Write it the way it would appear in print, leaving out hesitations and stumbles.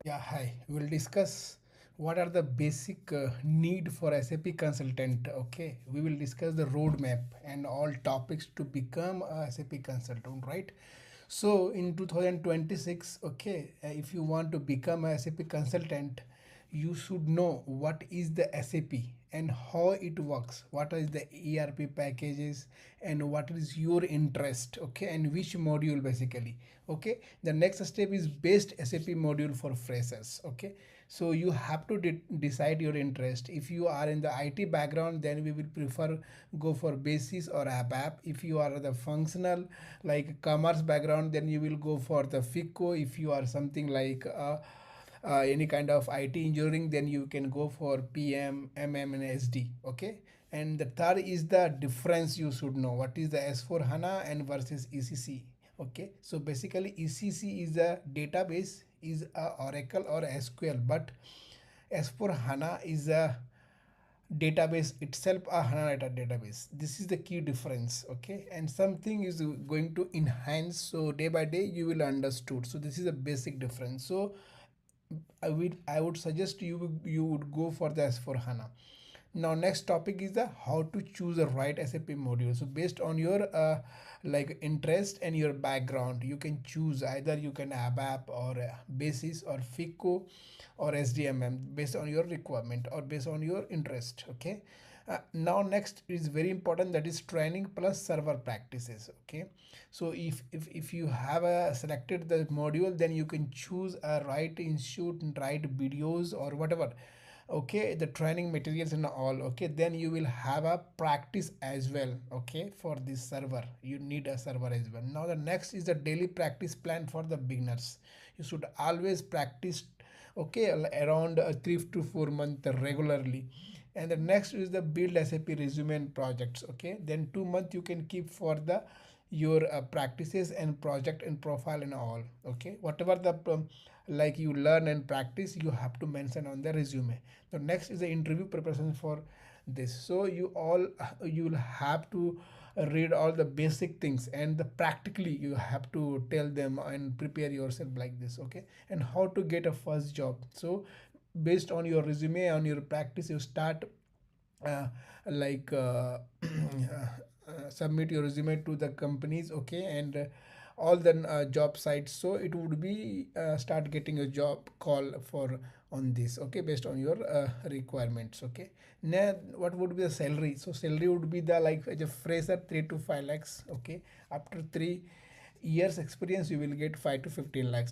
Yeah, hi. We will discuss what are the basic need for SAP consultant. Okay, we will discuss the roadmap and all topics to become a SAP consultant, right? So in 2026, okay, if you want to become a SAP consultant, you should know what is the SAP and how it works, what is the ERP packages, and what is your interest, okay, and which module basically. Okay, the next step is best SAP module for freshers. Okay, so you have to decide your interest. If you are in the IT background, then we will prefer go for basis or ABAP. If you are the functional like commerce background, then you will go for the FICO. If you are something like any kind of IT engineering, then you can go for PM, MM, and SD. Okay, and the third is the difference you should know. What is the S4 HANA and versus ECC? Okay, so basically ECC is a database, is a Oracle or SQL, but S4 HANA is a database itself, a HANA database. This is the key difference. Okay, and something is going to enhance, so day by day you will understood. So this is a basic difference. So I would suggest you would go for the S4 HANA. Now next topic is the how to choose a right SAP module. So based on your like interest and your background, you can choose either you can ABAP or basis or FICO or SDMM based on your requirement or based on your interest. Okay, now next is very important, that is training plus server practices. Okay, so if you have selected the module, then you can choose a right institute and write videos or whatever. Okay, the training materials and all. Okay, then you will have a practice as well. Okay, for this server you need a server as well. Now the next is the daily practice plan for the beginners. You should always practice, okay, around 3 to 4 months regularly. And the next is the build SAP resume and projects. Okay, then 2 months you can keep for the your practices and project and profile and all. Okay, whatever the like you learn and practice, you have to mention on the resume. The next is the interview preparation for this. So you will have to read all the basic things, and the practically you have to tell them and prepare yourself like this. Okay, and how to get a first job. So based on your resume, on your practice, you start uh, like submit your resume to the companies. Okay, and all the job sites, so it would be start getting a job call for on this. Okay, based on your requirements. Okay, now what would be the salary? So salary would be the like as a fresher 3 to 5 lakhs. Okay, after 3 years experience you will get 5 to 15 lakhs.